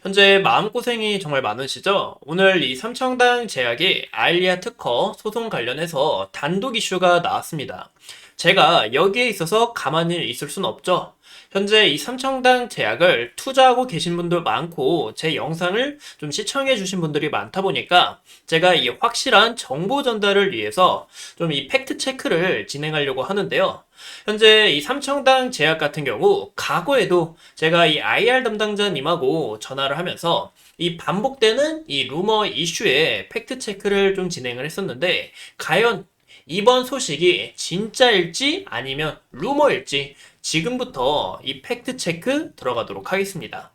현재 마음고생이 정말 많으시죠? 오늘 이 삼청당 제약의 아일리아 특허 소송 관련해서 단독 이슈가 나왔습니다. 제가 여기에 있어서 가만히 있을 순 없죠. 현재 이 삼청당 제약을 투자하고 계신 분들 많고 제 영상을 좀 시청해 주신 분들이 많다 보니까 제가 이 확실한 정보 전달을 위해서 좀 이 팩트 체크를 진행하려고 하는데요. 현재 이 삼청당 제약 같은 경우 과거에도 제가 이 IR 담당자님하고 전화를 하면서 이 반복되는 이 루머 이슈에 팩트 체크를 좀 진행을 했었는데 과연 이번 소식이 진짜일지 아니면 루머일지 지금부터 이 팩트 체크 들어가도록 하겠습니다.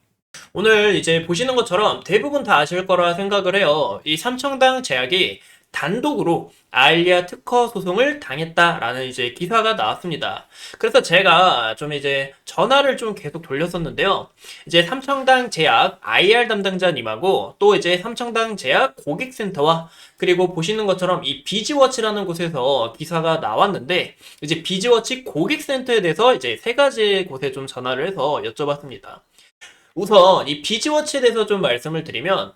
오늘 이제 보시는 것처럼 대부분 다 아실 거라 생각을 해요. 이 삼청당 제약이 단독으로 아일리아 특허 소송을 당했다라는 이제 기사가 나왔습니다. 그래서 제가 좀 이제 전화를 좀 계속 돌렸었는데요. 이제 삼청당 제약 IR 담당자님하고 또 이제 삼청당 제약 고객센터와 그리고 보시는 것처럼 이 비지워치라는 곳에서 기사가 나왔는데 이제 비지워치 고객센터에 대해서 이제 세 가지 곳에 좀 전화를 해서 여쭤봤습니다. 우선 이 비지워치에 대해서 좀 말씀을 드리면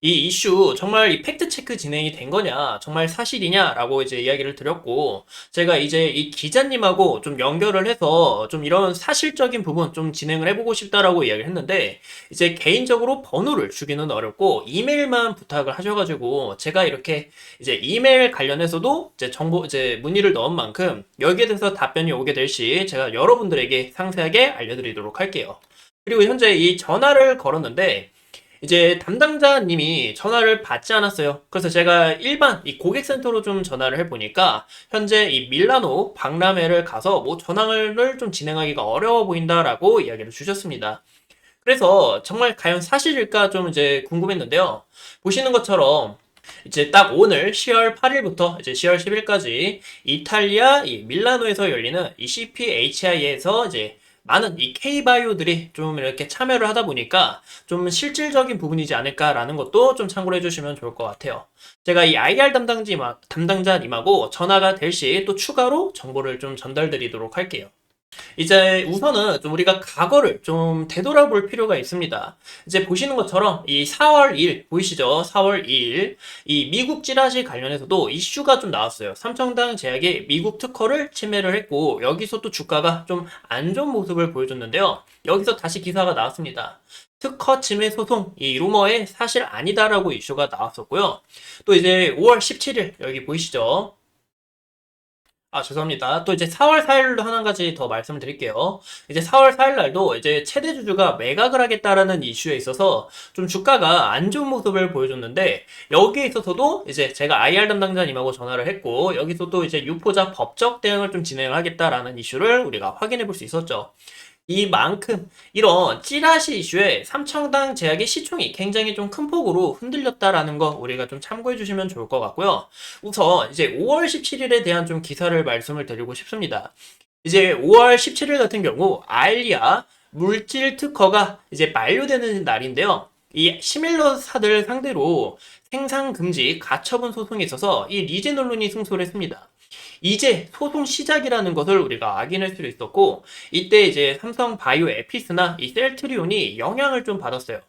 이 이슈 정말 이 팩트 체크 진행이 된 거냐, 정말 사실이냐라고 이제 이야기를 드렸고, 제가 이제 이 기자님하고 좀 연결을 해서 좀 이런 사실적인 부분 좀 진행을 해보고 싶다라고 이야기를 했는데, 이제 개인적으로 번호를 주기는 어렵고, 이메일만 부탁을 하셔가지고, 제가 이렇게 이제 이메일 관련해서도 이제 정보, 이제 문의를 넣은 만큼, 여기에 대해서 답변이 오게 될 시, 제가 여러분들에게 상세하게 알려드리도록 할게요. 그리고 현재 이 전화를 걸었는데, 이제 담당자님이 전화를 받지 않았어요. 그래서 제가 일반 이 고객센터로 좀 전화를 해보니까 현재 이 밀라노 박람회를 가서 뭐 전화를 좀 진행하기가 어려워 보인다라고 이야기를 주셨습니다. 그래서 정말 과연 사실일까 좀 이제 궁금했는데요. 보시는 것처럼 이제 딱 오늘 10월 8일부터 이제 10월 10일까지 이탈리아 이 밀라노에서 열리는 이 CPHI에서 이제 많은 이 K바이오들이 좀 이렇게 참여를 하다 보니까 좀 실질적인 부분이지 않을까라는 것도 좀 참고를 해주시면 좋을 것 같아요. 제가 이 IR 담당자님하고 전화가 될 시 또 추가로 정보를 좀 전달드리도록 할게요. 이제 우선은 좀 우리가 과거를 좀 되돌아볼 필요가 있습니다. 이제 보시는 것처럼 이 4월 2일 보이시죠? 4월 2일 이 미국 찌라시 관련해서도 이슈가 좀 나왔어요. 삼청당 제약이 미국 특허를 침해를 했고 여기서 또 주가가 좀 안 좋은 모습을 보여줬는데요. 여기서 다시 기사가 나왔습니다. 특허 침해 소송 이 루머에 사실 아니다라고 이슈가 나왔었고요. 또 이제 5월 17일 여기 보이시죠? 죄송합니다. 또 이제 4월 4일로 하나 가지 더 말씀을 드릴게요. 이제 4월 4일 날도 이제 최대 주주가 매각을 하겠다라는 이슈에 있어서 좀 주가가 안 좋은 모습을 보여줬는데 여기에 있어서도 이제 제가 IR 담당자님하고 전화를 했고 여기서 또 이제 유포자 법적 대응을 좀 진행을 하겠다라는 이슈를 우리가 확인해 볼 수 있었죠. 이만큼 이런 찌라시 이슈에 삼청당 제약의 시총이 굉장히 좀 큰 폭으로 흔들렸다라는 거 우리가 좀 참고해 주시면 좋을 것 같고요. 우선 이제 5월 17일에 대한 좀 기사를 말씀을 드리고 싶습니다. 이제 5월 17일 같은 경우 알리아 물질 특허가 이제 만료되는 날인데요. 이 시밀러사들 상대로 생산 금지 가처분 소송이 있어서 이 리제놀론이 승소를 했습니다. 이제 소송 시작이라는 것을 우리가 확인할 수 있었고 이때 이제 삼성 바이오 에피스나 이 셀트리온이 영향을 좀 받았어요.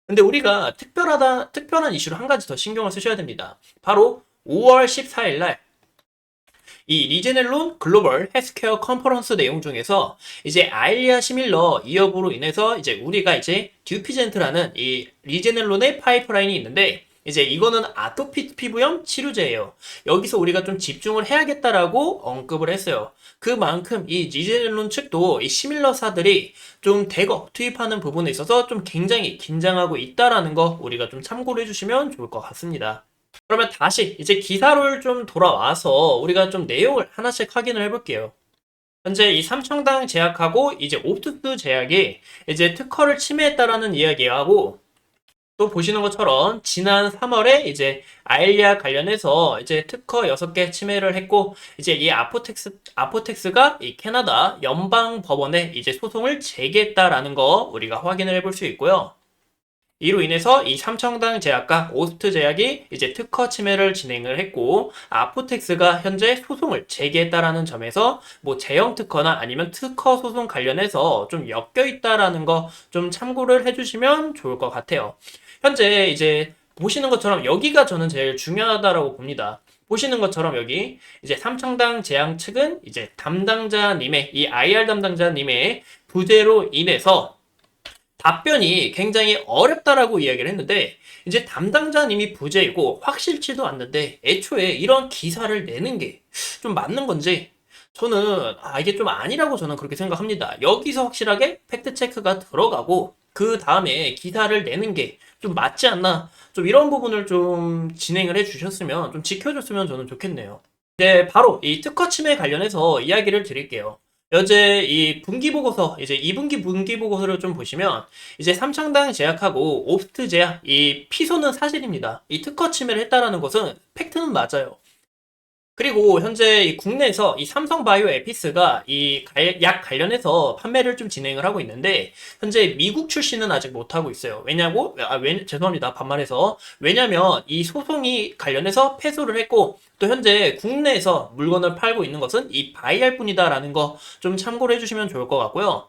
근데 우리가 특별한 이슈로 한 가지 더 신경을 쓰셔야 됩니다. 바로 5월 14일 날 이 리제넬론 글로벌 헬스케어 컨퍼런스 내용 중에서 이제 아일리아 시밀러 이업으로 인해서 이제 우리가 이제 듀피젠트라는 이 리제넬론의 파이프라인이 있는데 이제 이거는 아토피 피부염 치료제예요. 여기서 우리가 좀 집중을 해야겠다라고 언급을 했어요. 그만큼 이 리제넬론 측도 이 시밀러사들이 좀 대거 투입하는 부분에 있어서 좀 굉장히 긴장하고 있다라는 거 우리가 좀 참고를 해주시면 좋을 것 같습니다. 그러면 다시 이제 기사를 좀 돌아와서 우리가 좀 내용을 하나씩 확인을 해볼게요. 현재 이 삼청당 제약하고 이제 옵투스 제약이 이제 특허를 침해했다라는 이야기하고 또 보시는 것처럼 지난 3월에 이제 아일리아 관련해서 이제 특허 6개 침해를 했고 이제 이 아포텍스가 이 캐나다 연방 법원에 이제 소송을 제기했다라는 거 우리가 확인을 해볼 수 있고요. 이로 인해서 이 삼청당 제약과 오스트 제약이 이제 특허 침해를 진행을 했고, 아포텍스가 현재 소송을 제기했다라는 점에서 뭐 제형 특허나 아니면 특허 소송 관련해서 좀 엮여 있다라는 거 좀 참고를 해주시면 좋을 것 같아요. 현재 이제 보시는 것처럼 여기가 저는 제일 중요하다라고 봅니다. 보시는 것처럼 여기 이제 삼청당 제약 측은 이제 담당자님의 이 IR 담당자님의 부재로 인해서 답변이 굉장히 어렵다라고 이야기를 했는데, 이제 담당자님이 부재이고 확실치도 않는데 애초에 이런 기사를 내는 게 좀 맞는 건지 저는 이게 좀 아니라고 저는 그렇게 생각합니다. 여기서 확실하게 팩트 체크가 들어가고 그 다음에 기사를 내는 게 좀 맞지 않나, 좀 이런 부분을 좀 진행을 해 주셨으면, 좀 지켜줬으면 저는 좋겠네요. 이제 바로 이 특허 침해 관련해서 이야기를 드릴게요. 현재 이 분기보고서, 이제 2분기 분기보고서를 좀 보시면, 이제 삼청당 제약하고 옵스트 제약, 이 피소는 사실입니다. 이 특허 침해를 했다라는 것은 팩트는 맞아요. 그리고 현재 이 국내에서 이 삼성바이오 에피스가 이 약 관련해서 판매를 좀 진행을 하고 있는데, 현재 미국 출시는 아직 못하고 있어요. 죄송합니다. 반말해서. 왜냐면 이 소송이 관련해서 패소를 했고, 또 현재 국내에서 물건을 팔고 있는 것은 이 바이알 뿐이다라는 거 좀 참고를 해주시면 좋을 것 같고요.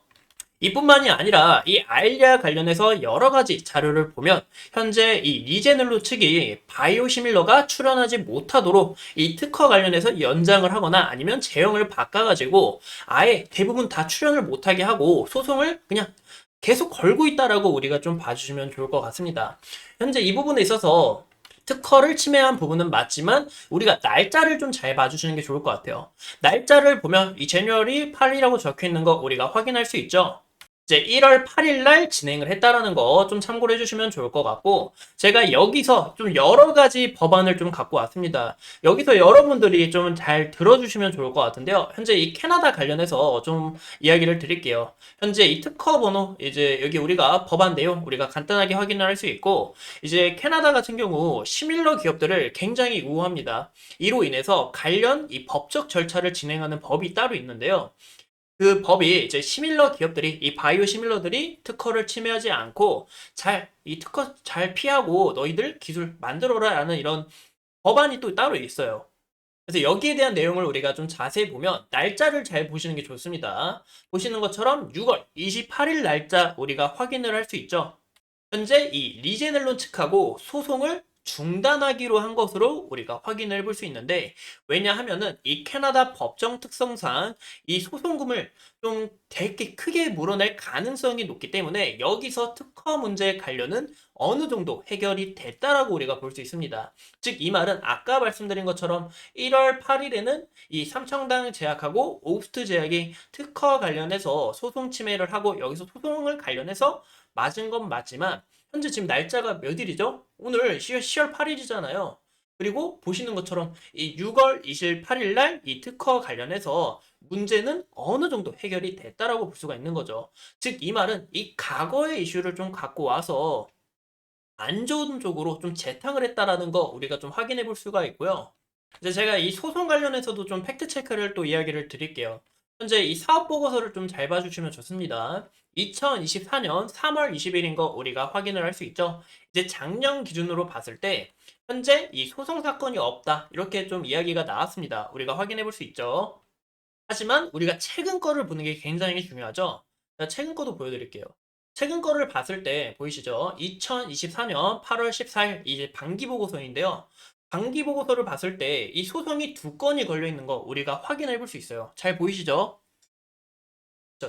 이뿐만이 아니라 이 알리아 관련해서 여러 가지 자료를 보면 현재 이 리제넬로 측이 바이오시밀러가 출연하지 못하도록 이 특허 관련해서 연장을 하거나 아니면 제형을 바꿔가지고 아예 대부분 다 출연을 못하게 하고 소송을 그냥 계속 걸고 있다라고 우리가 좀 봐주시면 좋을 것 같습니다. 현재 이 부분에 있어서 특허를 침해한 부분은 맞지만 우리가 날짜를 좀 잘 봐주시는 게 좋을 것 같아요. 날짜를 보면 이 제뉴얼이 8이라고 적혀 있는 거 우리가 확인할 수 있죠. 이제 1월 8일 날 진행을 했다라는 거 좀 참고를 해주시면 좋을 것 같고, 제가 여기서 좀 여러 가지 법안을 좀 갖고 왔습니다. 여기서 여러분들이 좀 잘 들어주시면 좋을 것 같은데요. 현재 이 캐나다 관련해서 좀 이야기를 드릴게요. 현재 이 특허 번호, 이제 여기 우리가 법안 내용 우리가 간단하게 확인을 할 수 있고, 이제 캐나다 같은 경우 시밀러 기업들을 굉장히 우호합니다. 이로 인해서 관련 이 법적 절차를 진행하는 법이 따로 있는데요. 그 법이 이제 시밀러 기업들이, 이 바이오 시밀러들이 특허를 침해하지 않고 이 특허 잘 피하고 너희들 기술 만들어라 라는 이런 법안이 또 따로 있어요. 그래서 여기에 대한 내용을 우리가 좀 자세히 보면 날짜를 잘 보시는 게 좋습니다. 보시는 것처럼 6월 28일 날짜 우리가 확인을 할 수 있죠. 현재 이 리제넬론 측하고 소송을 중단하기로 한 것으로 우리가 확인을 해볼 수 있는데, 왜냐하면은 이 캐나다 법정 특성상 이 소송금을 좀 되게 크게 물어낼 가능성이 높기 때문에 여기서 특허 문제 관련은 어느 정도 해결이 됐다라고 우리가 볼 수 있습니다. 즉 이 말은 아까 말씀드린 것처럼 1월 8일에는 이 삼청당 제약하고 오스트 제약이 특허 관련해서 소송 침해를 하고 여기서 소송을 관련해서 맞은 건 맞지만, 현재 지금 날짜가 몇 일이죠? 오늘 10월 8일이잖아요. 그리고 보시는 것처럼 이 6월 28일 날 이 특허 관련해서 문제는 어느 정도 해결이 됐다라고 볼 수가 있는 거죠. 즉 이 말은 이 과거의 이슈를 좀 갖고 와서 안 좋은 쪽으로 좀 재탕을 했다라는 거 우리가 좀 확인해 볼 수가 있고요. 이제 제가 이 소송 관련해서도 좀 팩트 체크를 또 이야기를 드릴게요. 현재 이 사업 보고서를 좀 잘 봐주시면 좋습니다. 2024년 3월 20일인 거 우리가 확인을 할 수 있죠. 이제 작년 기준으로 봤을 때 현재 이 소송 사건이 없다, 이렇게 좀 이야기가 나왔습니다. 우리가 확인해 볼 수 있죠. 하지만 우리가 최근 거를 보는 게 굉장히 중요하죠. 제가 최근 거도 보여드릴게요. 최근 거를 봤을 때 보이시죠? 2024년 8월 14일 이제 반기 보고서인데요. 반기 보고서를 봤을 때 이 소송이 두 건이 걸려 있는 거 우리가 확인해 볼 수 있어요. 잘 보이시죠?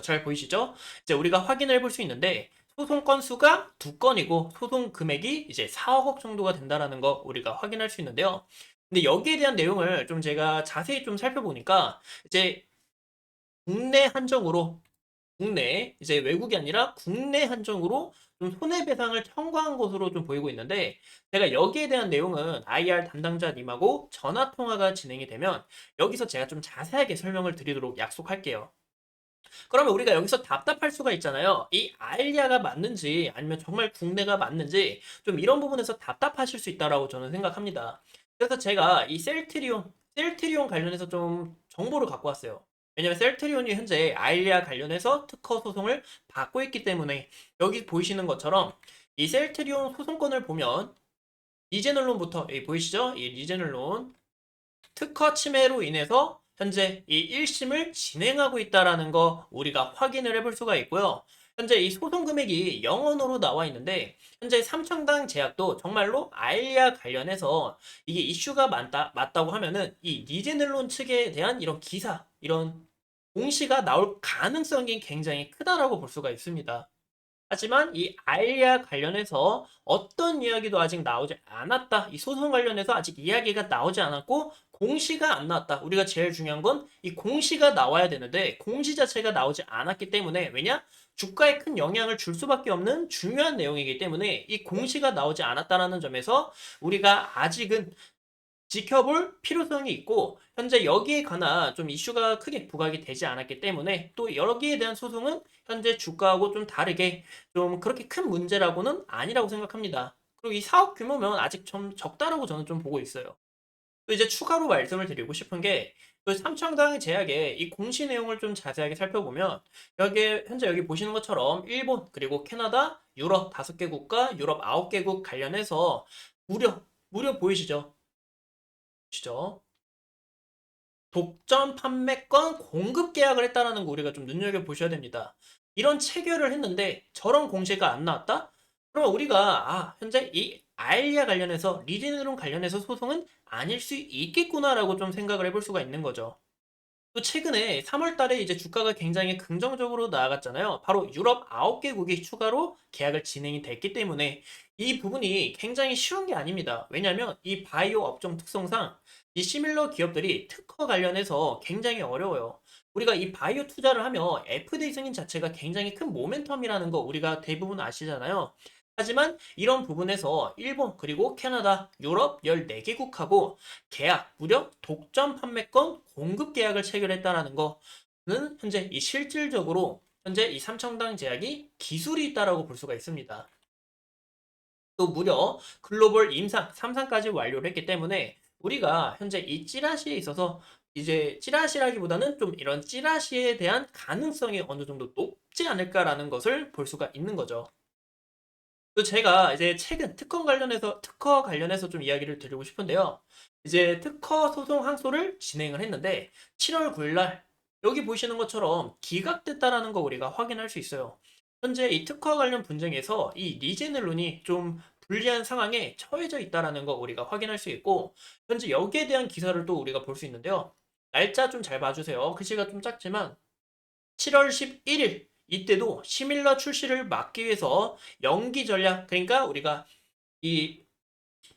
잘 보이시죠? 이제 우리가 확인해 볼 수 있는데 소송 건수가 두 건이고 소송 금액이 이제 4억 원 정도가 된다라는 거 우리가 확인할 수 있는데요. 근데 여기에 대한 내용을 좀 제가 자세히 좀 살펴보니까 이제 국내 한정으로, 국내, 이제 외국이 아니라 국내 한정으로 좀 손해배상을 청구한 것으로 좀 보이고 있는데, 제가 여기에 대한 내용은 IR 담당자님하고 전화 통화가 진행이 되면 여기서 제가 좀 자세하게 설명을 드리도록 약속할게요. 그러면 우리가 여기서 답답할 수가 있잖아요. 이 알리아가 맞는지 아니면 정말 국내가 맞는지 좀 이런 부분에서 답답하실 수 있다라고 저는 생각합니다. 그래서 제가 이 셀트리온 관련해서 좀 정보를 갖고 왔어요. 왜냐면 셀트리온이 현재 알리아 관련해서 특허 소송을 받고 있기 때문에 여기 보이시는 것처럼 이 셀트리온 소송권을 보면 리제널론부터 여기 보이시죠? 이 리제널론 특허 침해로 인해서 현재 이 1심을 진행하고 있다라는 거 우리가 확인을 해볼 수가 있고요. 현재 이 소송 금액이 영원으로 나와 있는데 현재 삼청당 제약도 정말로 알리아 관련해서 이게 이슈가 맞다고 하면은 이 리제넬론 측에 대한 이런 기사, 이런 공시가 나올 가능성이 굉장히 크다라고 볼 수가 있습니다. 하지만 이 알리아 관련해서 어떤 이야기도 아직 나오지 않았다. 이 소송 관련해서 아직 이야기가 나오지 않았고 공시가 안 나왔다. 우리가 제일 중요한 건 이 공시가 나와야 되는데 공시 자체가 나오지 않았기 때문에 왜냐? 주가에 큰 영향을 줄 수밖에 없는 중요한 내용이기 때문에 이 공시가 나오지 않았다라는 점에서 우리가 아직은 지켜볼 필요성이 있고 현재 여기에 관한 좀 이슈가 크게 부각이 되지 않았기 때문에 또 여기에 대한 소송은 현재 주가하고 좀 다르게 좀 그렇게 큰 문제라고는 아니라고 생각합니다. 그리고 이 사업 규모면 아직 좀 적다라고 저는 좀 보고 있어요. 또 이제 추가로 말씀을 드리고 싶은 게, 그 삼청당 제약의 이 공시 내용을 좀 자세하게 살펴보면, 여기에, 현재 여기 보시는 것처럼 일본, 그리고 캐나다, 유럽 5개 국가, 유럽 9개국 관련해서 무려 보이시죠? 보시죠? 독점 판매권 공급 계약을 했다라는 거 우리가 좀 눈여겨보셔야 됩니다. 이런 체결을 했는데 저런 공시가 안 나왔다? 그러면 우리가 현재 이 알리아 관련해서 리제네론 관련해서 소송은 아닐 수 있겠구나라고 좀 생각을 해볼 수가 있는 거죠. 또 최근에 3월 달에 이제 주가가 굉장히 긍정적으로 나아갔잖아요. 바로 유럽 9개국이 추가로 계약을 진행이 됐기 때문에 이 부분이 굉장히 쉬운 게 아닙니다. 왜냐하면 이 바이오 업종 특성상 이 시밀러 기업들이 특허 관련해서 굉장히 어려워요. 우리가 이 바이오 투자를 하면 FDA 승인 자체가 굉장히 큰 모멘텀이라는 거 우리가 대부분 아시잖아요. 하지만 이런 부분에서 일본 그리고 캐나다, 유럽 14개국하고 계약, 무려 독점 판매권 공급 계약을 체결했다라는 거는 현재 이 실질적으로 현재 이 삼청당 제약이 기술이 있다라고 볼 수가 있습니다. 또 무려 글로벌 임상 3상까지 완료를 했기 때문에 우리가 현재 이 찌라시에 있어서 이제 찌라시라기보다는 좀 이런 찌라시에 대한 가능성이 어느 정도 높지 않을까라는 것을 볼 수가 있는 거죠. 또 제가 이제 최근 특허 관련해서 좀 이야기를 드리고 싶은데요. 이제 특허 소송 항소를 진행을 했는데 7월 9일 날 여기 보시는 것처럼 기각됐다라는 거 우리가 확인할 수 있어요. 현재 이 특허 관련 분쟁에서 이 리제넬론이 좀 불리한 상황에 처해져 있다라는 거 우리가 확인할 수 있고 현재 여기에 대한 기사를 또 우리가 볼 수 있는데요. 날짜 좀 잘 봐주세요. 글씨가 좀 작지만 7월 11일 이때도 시밀러 출시를 막기 위해서 연기 전략, 그러니까 우리가 이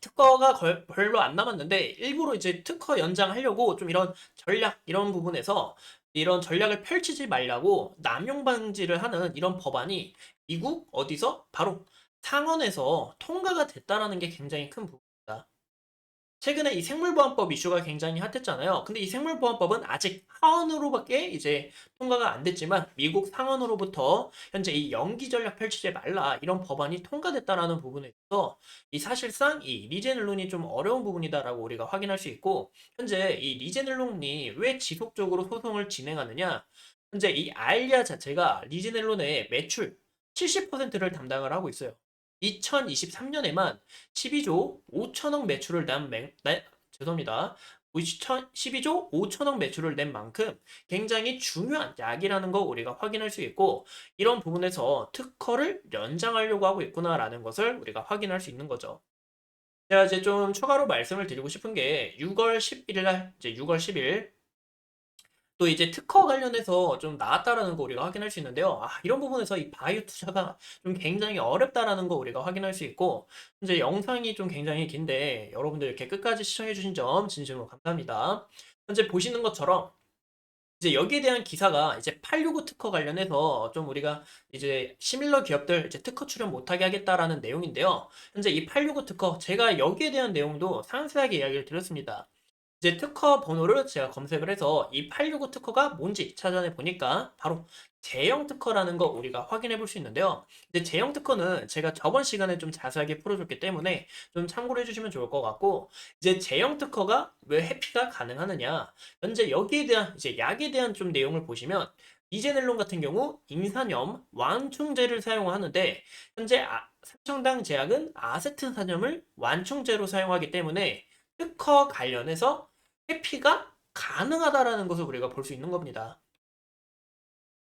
특허가 별로 안 남았는데 일부러 이제 특허 연장하려고 좀 이런 전략 이런 부분에서 이런 전략을 펼치지 말라고 남용 방지를 하는 이런 법안이 미국 어디서 바로 상원에서 통과가 됐다라는 게 굉장히 큰 부분입니다. 최근에 이 생물보안법 이슈가 굉장히 핫했잖아요. 근데 이 생물보안법은 아직 하원으로밖에 이제 통과가 안 됐지만 미국 상원으로부터 현재 이 연기 전략 펼치지 말라 이런 법안이 통과됐다라는 부분에 있어서 이 사실상 이 리제넬론이 좀 어려운 부분이다라고 우리가 확인할 수 있고 현재 이 리제넬론이 왜 지속적으로 소송을 진행하느냐 현재 이 알리아 자체가 리제넬론의 매출 70%를 담당을 하고 있어요. 2023년에만 12조 5천억 매출을 죄송합니다. 12조 5천억 매출을 낸 만큼 굉장히 중요한 약이라는 거 우리가 확인할 수 있고 이런 부분에서 특허를 연장하려고 하고 있구나라는 것을 우리가 확인할 수 있는 거죠. 제가 이제 좀 추가로 말씀을 드리고 싶은 게 6월 11일 날 이제 6월 10일 또 이제 특허 관련해서 좀 나왔다라는 거 우리가 확인할 수 있는데요. 이런 부분에서 이 바이오 투자가 좀 굉장히 어렵다라는 거 우리가 확인할 수 있고, 이제 영상이 좀 굉장히 긴데, 여러분들 이렇게 끝까지 시청해주신 점 진심으로 감사합니다. 현재 보시는 것처럼, 이제 여기에 대한 기사가 이제 865 특허 관련해서 좀 우리가 이제 시밀러 기업들 이제 특허 출연 못하게 하겠다라는 내용인데요. 현재 이 865 특허, 제가 여기에 대한 내용도 상세하게 이야기를 드렸습니다. 이제 특허 번호를 제가 검색을 해서 이 865 특허가 뭔지 찾아내 보니까 바로 제형 특허라는 거 우리가 확인해 볼 수 있는데요. 이제 제형 특허는 제가 저번 시간에 좀 자세하게 풀어줬기 때문에 좀 참고를 해주시면 좋을 것 같고 이제 제형 특허가 왜 회피가 가능하느냐 현재 여기에 대한 이제 약에 대한 좀 내용을 보시면 이제넬론 같은 경우 인산염, 완충제를 사용하는데 현재 삼청당 제약은 아세트산염을 완충제로 사용하기 때문에 특허 관련해서 회피가 가능하다라는 것을 우리가 볼 수 있는 겁니다.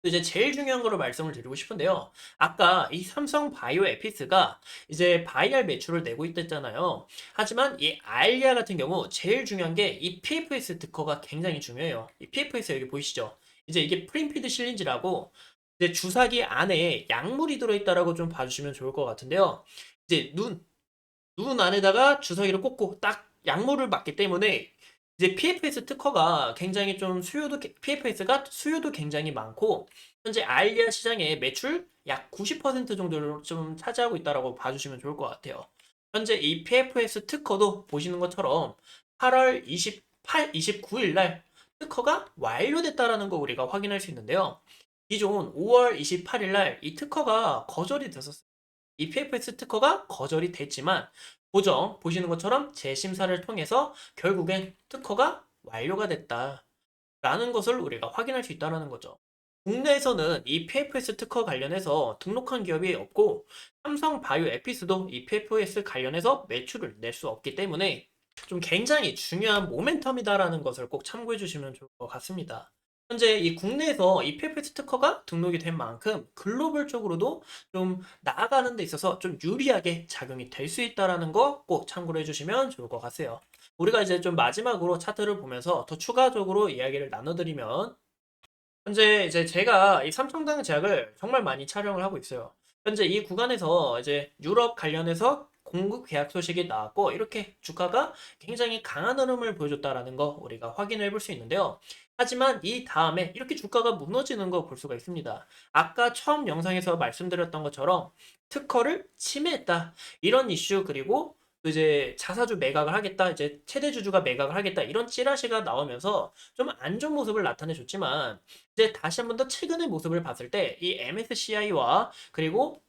이제 제일 중요한 거를 말씀을 드리고 싶은데요. 아까 이 삼성 바이오 에피스가 이제 바이알 매출을 내고 있댔잖아요. 하지만 이 알리아 같은 경우 제일 중요한 게 이 PFS 특허가 굉장히 중요해요. 이 PFS 여기 보이시죠? 이제 이게 프린피드 실린지라고 이제 주사기 안에 약물이 들어있다라고 좀 봐주시면 좋을 것 같은데요. 이제 눈 안에다가 주사기를 꽂고 딱 약물을 맞기 때문에 이제 PFS 특허가 굉장히 좀 PFS가 수요도 굉장히 많고 현재 알리아 시장의 매출 약 90% 정도를 좀 차지하고 있다라고 봐주시면 좋을 것 같아요. 현재 이 PFS 특허도 보시는 것처럼 8월 29일 날 특허가 완료됐다라는 거 우리가 확인할 수 있는데요. 기존 5월 28일 날 이 특허가 거절이 됐었어요. 이 PFS 특허가 거절이 됐지만 보시는 것처럼 재심사를 통해서 결국엔 특허가 완료가 됐다라는 것을 우리가 확인할 수 있다는 거죠. 국내에서는 이 PFS 특허 관련해서 등록한 기업이 없고 삼성 바이오 에피스도 이 PFS 관련해서 매출을 낼 수 없기 때문에 좀 굉장히 중요한 모멘텀이다라는 것을 꼭 참고해 주시면 좋을 것 같습니다. 현재 이 국내에서 이 PFS 특허가 등록이 된 만큼 글로벌적으로도 좀 나아가는 데 있어서 좀 유리하게 작용이 될 수 있다라는 거 꼭 참고를 해주시면 좋을 것 같아요. 우리가 이제 좀 마지막으로 차트를 보면서 더 추가적으로 이야기를 나눠드리면 현재 이제 제가 이 삼청당 제약을 정말 많이 촬영을 하고 있어요. 현재 이 구간에서 이제 유럽 관련해서 공급 계약 소식이 나왔고 이렇게 주가가 굉장히 강한 흐름을 보여줬다라는 거 우리가 확인해 볼 수 있는데요. 하지만 이 다음에 이렇게 주가가 무너지는 거 볼 수가 있습니다. 아까 처음 영상에서 말씀드렸던 것처럼 특허를 침해했다. 이런 이슈 그리고 또 이제 자사주 매각을 하겠다. 이제 최대 주주가 매각을 하겠다. 이런 찌라시가 나오면서 좀 안 좋은 모습을 나타내 줬지만 이제 다시 한번 더 최근의 모습을 봤을 때 이 MSCI와 그리고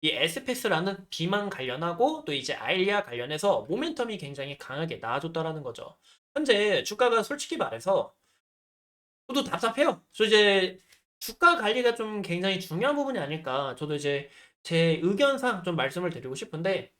이 에스페스라는 비만 관련하고 또 이제 아일리아 관련해서 모멘텀이 굉장히 강하게 나와줬다라는 거죠. 현재 주가가 솔직히 말해서 저도 답답해요. 저 이제 주가 관리가 좀 굉장히 중요한 부분이 아닐까. 저도 이제 제 의견상 좀 말씀을 드리고 싶은데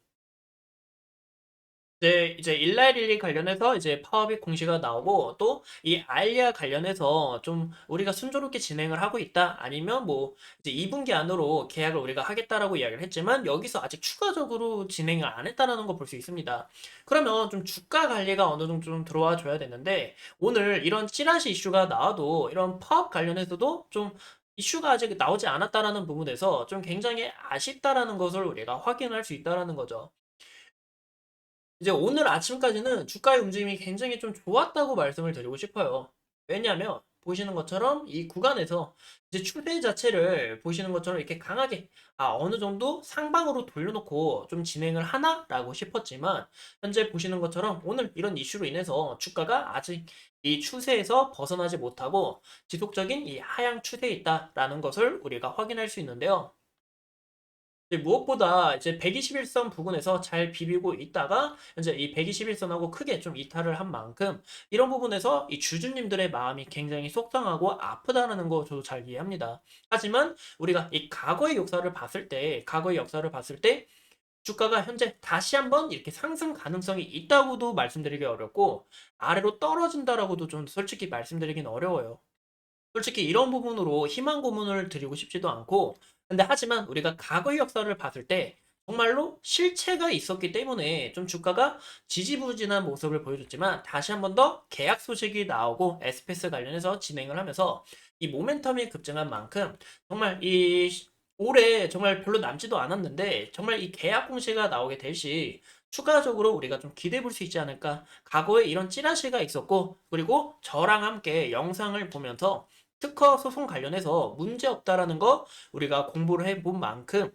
네, 이제 일라일리 관련해서 이제 파업이 공시가 나오고 또 이 알리아 관련해서 좀 우리가 순조롭게 진행을 하고 있다 아니면 뭐 이제 2분기 안으로 계약을 우리가 하겠다라고 이야기를 했지만 여기서 아직 추가적으로 진행을 안 했다라는 거 볼 수 있습니다. 그러면 좀 주가 관리가 어느 정도 좀 들어와 줘야 되는데 오늘 이런 찌라시 이슈가 나와도 이런 파업 관련해서도 좀 이슈가 아직 나오지 않았다라는 부분에서 좀 굉장히 아쉽다라는 것을 우리가 확인할 수 있다라는 거죠. 이제 오늘 아침까지는 주가의 움직임이 굉장히 좀 좋았다고 말씀을 드리고 싶어요. 왜냐하면 보시는 것처럼 이 구간에서 이제 추세 자체를 보시는 것처럼 이렇게 강하게 어느 정도 상방으로 돌려놓고 좀 진행을 하나라고 싶었지만 현재 보시는 것처럼 오늘 이런 이슈로 인해서 주가가 아직 이 추세에서 벗어나지 못하고 지속적인 이 하향 추세에 있다라는 것을 우리가 확인할 수 있는데요. 무엇보다 이제 121선 부근에서 잘 비비고 있다가 현재 이 121선하고 크게 좀 이탈을 한 만큼 이런 부분에서 이 주주님들의 마음이 굉장히 속상하고 아프다라는 거 저도 잘 이해합니다. 하지만 우리가 이 과거의 역사를 봤을 때 주가가 현재 다시 한번 이렇게 상승 가능성이 있다고도 말씀드리기 어렵고 아래로 떨어진다라고도 좀 솔직히 말씀드리긴 어려워요. 솔직히 이런 부분으로 희망 고문을 드리고 싶지도 않고, 근데 하지만 우리가 과거의 역사를 봤을 때 정말로 실체가 있었기 때문에 좀 주가가 지지부진한 모습을 보여줬지만 다시 한번 더 계약 소식이 나오고 에스페스 관련해서 진행을 하면서 이 모멘텀이 급증한 만큼 정말 올해 정말 별로 남지도 않았는데 정말 이 계약 공시가 나오게 될 시 추가적으로 우리가 좀 기대해 볼 수 있지 않을까. 과거에 이런 찌라시가 있었고 그리고 저랑 함께 영상을 보면서 특허 소송 관련해서 문제 없다라는 거 우리가 공부를 해본 만큼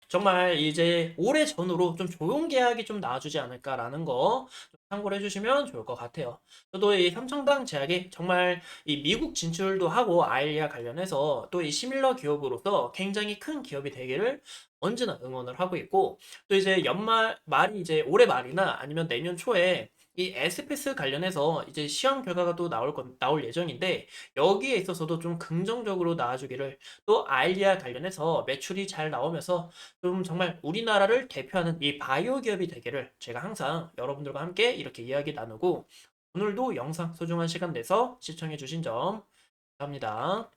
정말 이제 오래 전후로 좀 조용 계약이 좀 나와주지 않을까라는 거 참고를 해주시면 좋을 것 같아요. 저도 이 삼성당 제약이 정말 이 미국 진출도 하고 아일리아 관련해서 또 이 시밀러 기업으로서 굉장히 큰 기업이 되기를 언제나 응원을 하고 있고 또 이제 말이 이제 올해 말이나 아니면 내년 초에 이 에스페스 관련해서 이제 시험 결과가 또 나올 예정인데, 여기에 있어서도 좀 긍정적으로 나와주기를, 또 알리아 관련해서 매출이 잘 나오면서 좀 정말 우리나라를 대표하는 이 바이오 기업이 되기를 제가 항상 여러분들과 함께 이렇게 이야기 나누고, 오늘도 영상 소중한 시간 내서 시청해주신 점 감사합니다.